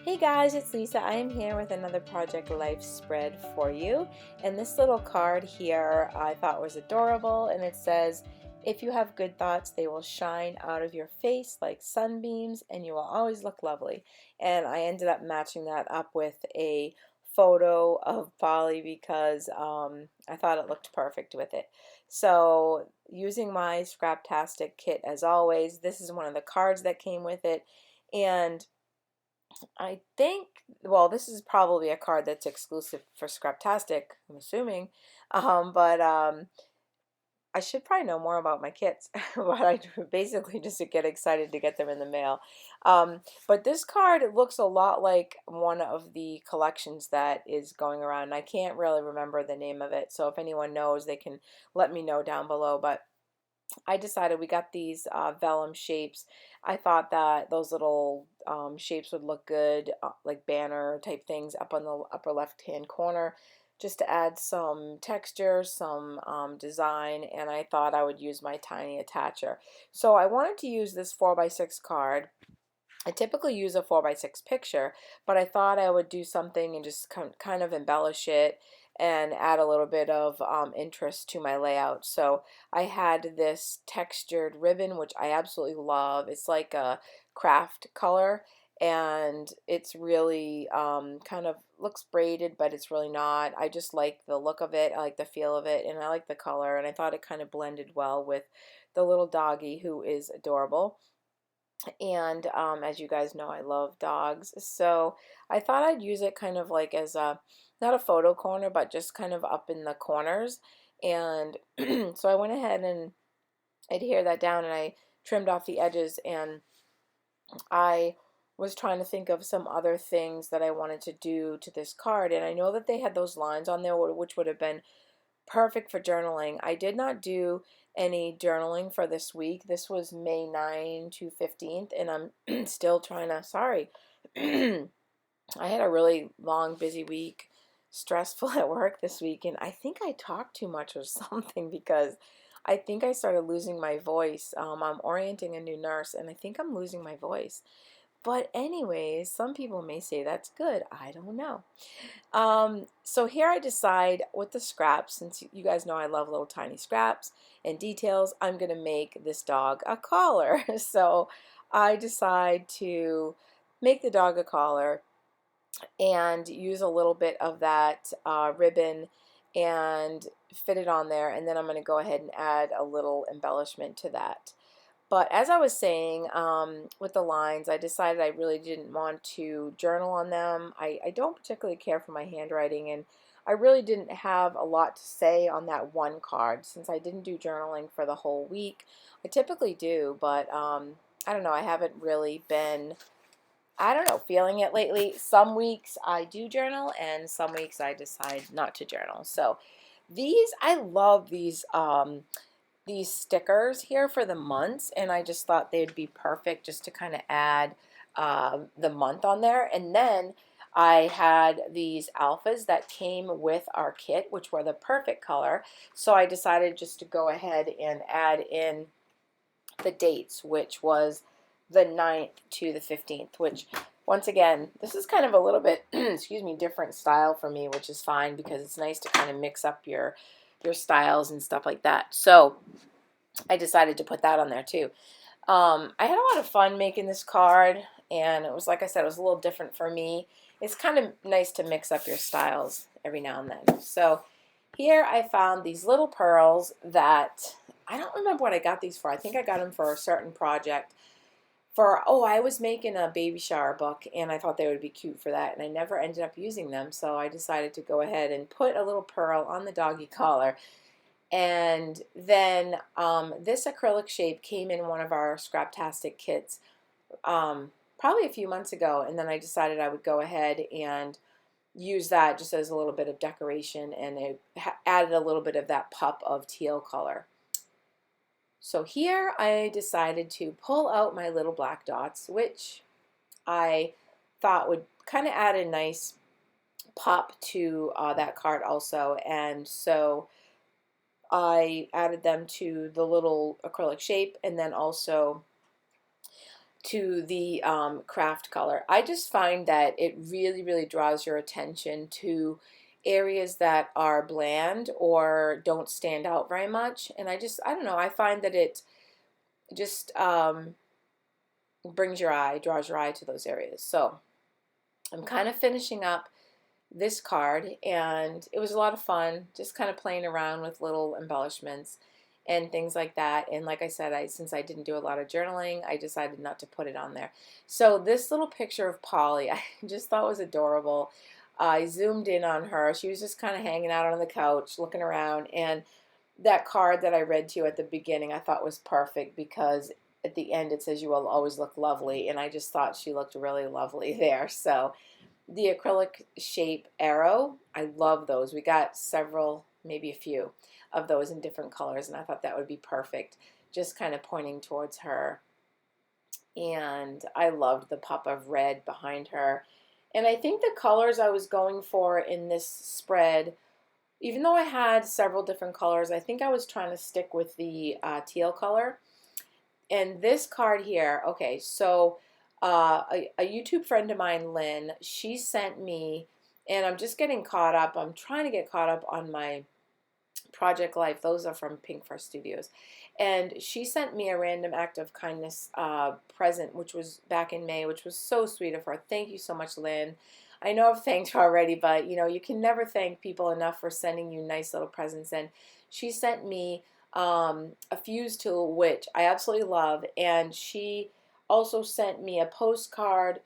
Hey guys, it's Lisa. I am here with another Project Life spread for you. And this little card here I thought was adorable, and it says, if you have good thoughts, they will shine out of your face like sunbeams and you will always look lovely. And I ended up matching that up with a photo of Polly because I thought it looked perfect with it. So using my Scraptastic kit as always, this is one of the cards that came with it. And I think, well, this is probably a card that's exclusive for Scraptastic, I'm assuming. But I should probably know more about my kits, but I basically just get excited to get them in the mail. But this card looks a lot like one of the collections that is going around. I can't really remember the name of it, so if anyone knows, they can let me know down below. But I decided we got these vellum shapes. I thought that those little shapes would look good, like banner type things up on the upper left hand corner, just to add some texture, some design, and I thought I would use my tiny attacher. So I wanted to use this 4x6 card. I typically use a 4x6 picture, but I thought I would do something and just kind of embellish it and add a little bit of interest to my layout. So I had this textured ribbon, which I absolutely love. It's like a craft color, and it's really kind of looks braided, but it's really not. I just like the look of it. I like the feel of it, and I like the color, and I thought it kind of blended well with the little doggy, who is adorable. And as you guys know, I love dogs. So I thought I'd use it kind of like as a, not a photo corner, but just kind of up in the corners. And so I went ahead and adhered that down, and I trimmed off the edges, and I was trying to think of some other things that I wanted to do to this card. And I know that they had those lines on there, which would have been perfect for journaling. I did not do any journaling for this week. This was May 9 to 15th, and I'm still trying to, sorry. I had a really long, busy week, stressful at work this week, and I think I talked too much or something because I think I started losing my voice. I'm orienting a new nurse, and I think I'm losing my voice. But anyways, some people may say that's good. I don't know. So here I decide with the scraps, since you guys know I love little tiny scraps and details, I'm going to make this dog a collar. So I decide to make the dog a collar and use a little bit of that ribbon and fit it on there, and then I'm going to go ahead and add a little embellishment to that. But as I was saying, with the lines, I decided I really didn't want to journal on them. I don't particularly care for my handwriting, and I really didn't have a lot to say on that one card since I didn't do journaling for the whole week. I typically do, but I don't know, I haven't really been, I don't know, feeling it lately. Some weeks I do journal, and some weeks I decide not to journal. So these, I love these stickers here for the months, and I just thought they'd be perfect just to kind of add the month on there. And then I had these alphas that came with our kit, which were the perfect color. So I decided just to go ahead and add in the dates, which was the 9th to the 15th, which once again, this is kind of a little bit, excuse me, different style for me, which is fine because it's nice to kind of mix up your styles and stuff like that. So I decided to put that on there too. I had a lot of fun making this card, and it was, like I said, it was a little different for me. It's kind of nice to mix up your styles every now and then. So here I found these little pearls that I don't remember what I got these for. I think I got them for a certain project. I was making a baby shower book, and I thought they would be cute for that, and I never ended up using them, so I decided to go ahead and put a little pearl on the doggy collar. And then this acrylic shape came in one of our Scraptastic kits probably a few months ago, and then I decided I would go ahead and use that just as a little bit of decoration, and it added a little bit of that pop of teal color. So here I decided to pull out my little black dots, which I thought would kind of add a nice pop to that card also, and so I added them to the little acrylic shape, and then also to the craft color. I just find that it really, really draws your attention to areas that are bland or don't stand out very much. And I don't know, I find that it just brings your eye, draws your eye to those areas. So I'm kind of finishing up this card, and it was a lot of fun just kind of playing around with little embellishments and things like that. And like I said, since I didn't do a lot of journaling, I decided not to put it on there. So this little picture of Polly I just thought was adorable. I zoomed in on her. She was just kind of hanging out on the couch looking around, and that card that I read to you at the beginning I thought was perfect, because at the end it says you will always look lovely, and I just thought she looked really lovely there. So the acrylic shape arrow, I love those. We got several, maybe a few of those in different colors, and I thought that would be perfect, just kind of pointing towards her. And I loved the pop of red behind her. And I think the colors I was going for in this spread, even though I had several different colors, I think I was trying to stick with the teal color. And this card here, okay, so a YouTube friend of mine, Lynn, she sent me, and I'm just getting caught up. I'm trying to get caught up on my Project Life. Those are from Pink Fur Studios. And she sent me a random act of kindness present, which was back in May, which was so sweet of her. Thank you so much, Lynn. I know I've thanked her already, but you know, you can never thank people enough for sending you nice little presents. And she sent me a fuse tool, which I absolutely love, and she also sent me a postcard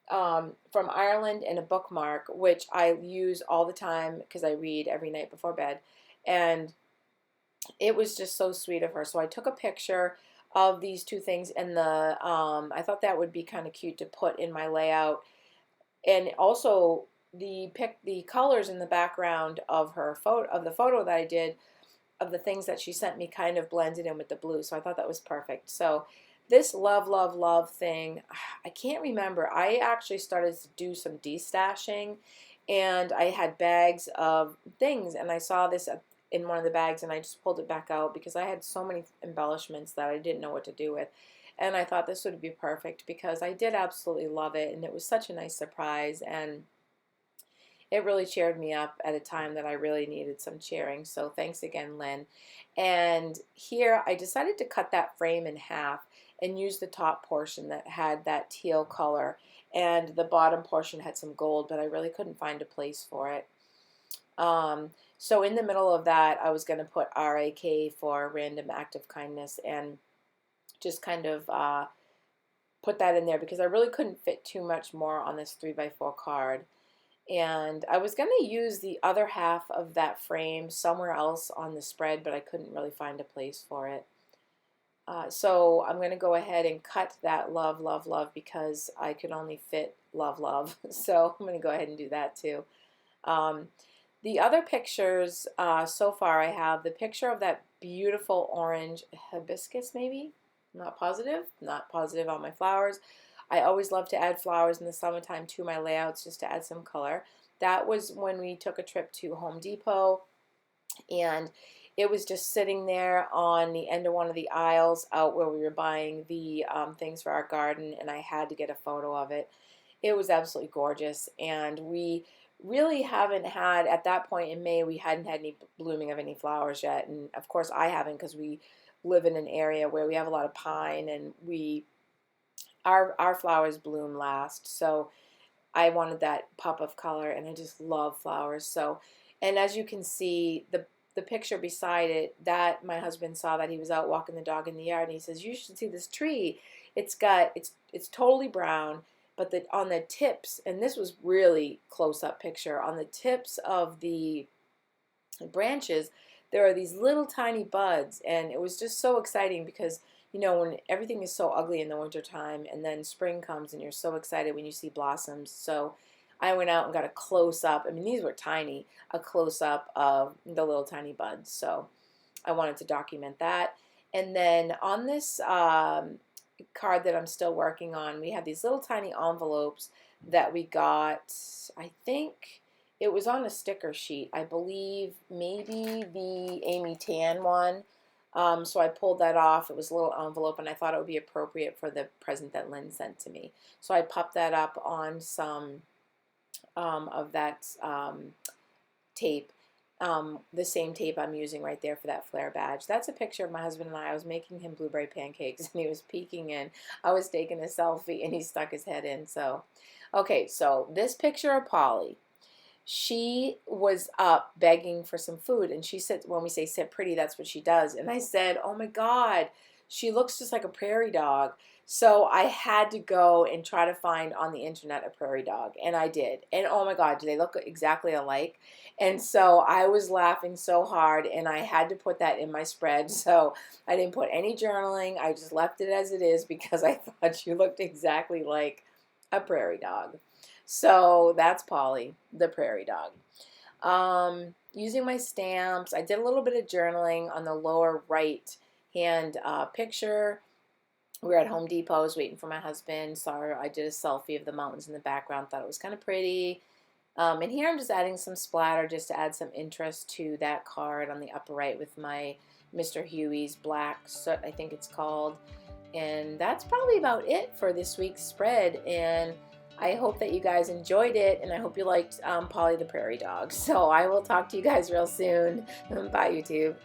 from Ireland and a bookmark, which I use all the time because I read every night before bed. And it was just so sweet of her. So I took a picture of these two things, and I thought that would be kind of cute to put in my layout. And also the colors in the background of her photo that I did of the things that she sent me kind of blended in with the blue. So I thought that was perfect. So this love, love, love thing, I can't remember. I actually started to do some destashing, and I had bags of things, and I saw this in one of the bags, and I just pulled it back out because I had so many embellishments that I didn't know what to do with. And I thought this would be perfect because I did absolutely love it, and it was such a nice surprise, and it really cheered me up at a time that I really needed some cheering. So thanks again, Lynn. And here I decided to cut that frame in half and use the top portion that had that teal color, and the bottom portion had some gold, but I really couldn't find a place for it. So in the middle of that, I was going to put RAK for Random Act of Kindness, and just kind of put that in there because I really couldn't fit too much more on this 3x4 card. And I was going to use the other half of that frame somewhere else on the spread, but I couldn't really find a place for it. So I'm going to go ahead and cut that love, love, love, because I could only fit love, love. So I'm going to go ahead and do that too. The other pictures so far, I have the picture of that beautiful orange hibiscus, maybe? Not positive on my flowers. I always love to add flowers in the summertime to my layouts just to add some color. That was when we took a trip to Home Depot, and it was just sitting there on the end of one of the aisles out where we were buying the things for our garden, and I had to get a photo of it. It was absolutely gorgeous, and we really haven't had, at that point in May, we hadn't had any blooming of any flowers yet, and of course I haven't because we live in an area where we have a lot of pine, and our flowers bloom last. So I wanted that pop of color, and I just love flowers. So, and as you can see, the picture beside it, that my husband saw that he was out walking the dog in the yard, and he says, "You should see this tree. It's totally brown, but on the tips," and this was really close up picture, on the tips of the branches, there are these little tiny buds, and it was just so exciting because you know, when everything is so ugly in the wintertime, and then spring comes and you're so excited when you see blossoms. So I went out and got a close-up. I mean, these were tiny, a close-up of the little tiny buds. So I wanted to document that. And then on this card that I'm still working on, we have these little tiny envelopes that we got, I think it was on a sticker sheet. I believe maybe the Amy Tan one. So I pulled that off. It was a little envelope, and I thought it would be appropriate for the present that Lynn sent to me. So I popped that up on some of that tape, the same tape I'm using right there for that flare badge. That's a picture of my husband and I. I was making him blueberry pancakes, and he was peeking in. I was taking a selfie, and he stuck his head in. So, okay, so this picture of Polly, she was up begging for some food, and she said, when we say sit pretty, that's what she does. And I said, oh my God, she looks just like a prairie dog. So I had to go and try to find on the internet a prairie dog, and I did. And oh my God, do they look exactly alike? And so I was laughing so hard, and I had to put that in my spread. So I didn't put any journaling. I just left it as it is because I thought she looked exactly like a prairie dog. So that's Polly, the prairie dog. Using my stamps, I did a little bit of journaling on the lower right hand picture. We were at Home Depot. I was waiting for my husband. Saw I did a selfie of the mountains in the background. Thought it was kind of pretty. And here I'm just adding some splatter just to add some interest to that card on the upper right with my Mr. Huey's Black Soot, I think it's called. And that's probably about it for this week's spread. And I hope that you guys enjoyed it, and I hope you liked Polly the Prairie Dog. So I will talk to you guys real soon. Bye, YouTube.